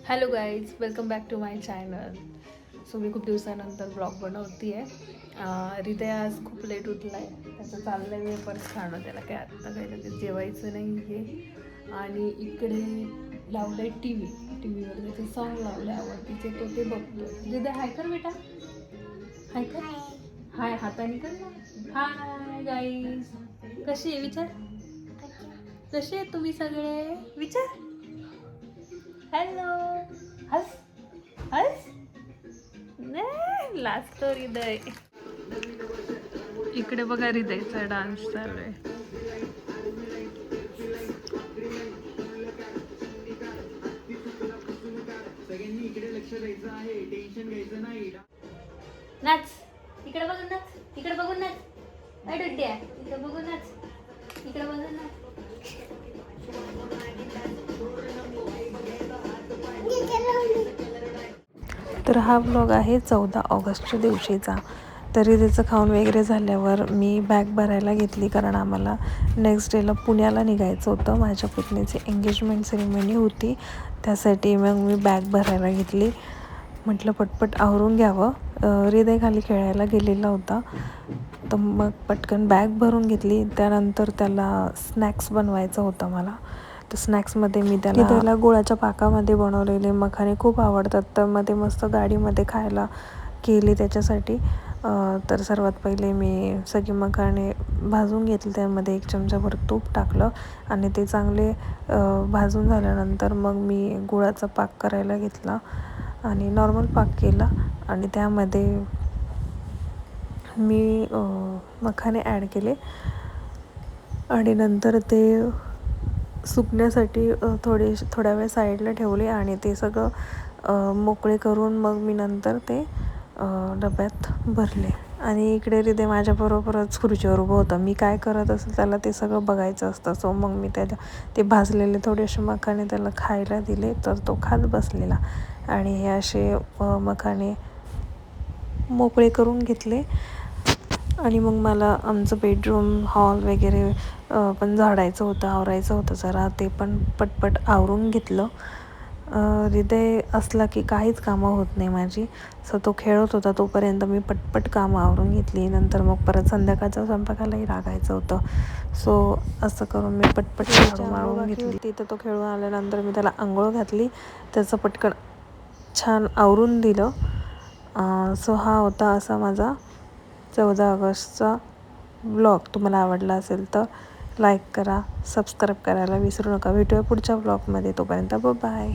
Hello guys, welcome back to my channel. So मी खूप दिवसानंतर ब्लॉग बनवते आहे. हृदय आज खूप लेट उठला आहे. त्याचं चाललं आहे वेपर्स खाणं. त्याला काय आत्ता काही लगेच जेवायचं नाही आहे. आणि इकडे लावलं आहे टी व्हीवर त्याचे सॉन्ग लावले आवडतीचे, तो ते बघतो. हृदय हाय कर बेटा, हाय कर, हाय हाताने कर ना. हाय गाईज, कशी आहे विचार, कसे आहेत तुम्ही सगळे विचार. हॅलो, हस हस, लाजतो हृदय. इकडे बघा हृदयचा डान्स चालू आहे. नाच, इकडे बघून नाच, इकडे बघून नाच. डुड्या, इकडे बघून नाच, इकडे बघून नाच. तर हा व्लॉग आहे 14 ऑगस्टच्या दिवशीचा. तरी त्याचं खाऊन वगैरे झाल्यावर मी बॅग भरायला घेतली, कारण आम्हाला नेक्स्ट डेला पुण्याला निघायचं होतं. माझ्या पुतणीची एंगेजमेंट सेरेमनी होती, त्यासाठी मग मी बॅग भरायला घेतली. म्हटलं पटपट आवरून घ्यावं. हृदय खाली खेळायला गेलेला होता, तर मग पटकन बॅग भरून घेतली. त्यानंतर त्याला स्नॅक्स बनवायचं होतं मला. तर स्नॅक्समध्ये मी त्याला गुळाच्या पाकामध्ये बनवलेले मखाने खूप आवडतात, तर मग ते मस्त गाडीमध्ये खायला केली त्याच्यासाठी. तर सर्वात पहिले मी सगळे मखाने भाजून घेतले. त्यामध्ये 1 चमचाभर तूप टाकलं आणि ते चांगले भाजून झाल्यानंतर मग मी गुळाचा पाक करायला घेतला आणि नॉर्मल पाक केला. आणि त्यामध्ये मी मखाने ॲड केले आणि नंतर ते सुकण्यासाठी थोड्या वेळ साईडला ठेवले आणि ते सगळं मोकळे करून मग मी नंतर ते डब्यात भरले. आणि इकडे हृदय माझ्याबरोबरच खुर्चीवर उभं होतं. मी काय करत असेल त्याला ते सगळं बघायचं असतं. सो मग मी ते भाजलेले थोडेसे मखाने त्याला खायला दिले, तर तो खात बसलेला. आणि हे असे मखाने मोकळे करून घेतले. आणि मग मला आमचं बेडरूम हॉल वगैरे पण झाडायचं होतं, आवरायचं होतं जरा, ते पण पटपट आवरून घेतलं. हृदय असला की काहीच कामं होत नाही माझी. सो तो खेळत होता तोपर्यंत मी पटपट कामं आवरून घेतली. नंतर मग परत संध्याकाळच्या स्वयंपाकालाही लागायचं होतं. सो असं करून मी पटपट आवरून घेतली. तिथं तो खेळून आल्यानंतर मी त्याला आंघोळ घातली, त्याचं पटकन छान आवरून दिलं. सो हा होता असा माझा 14 ऑगस्टचा व्लॉग. तुम्हाला आवडला असेल तर लाईक करा, सबस्क्राईब करायला विसरू नका. भेटूया पुढच्या व्लॉगमध्ये. तोपर्यंत बाय.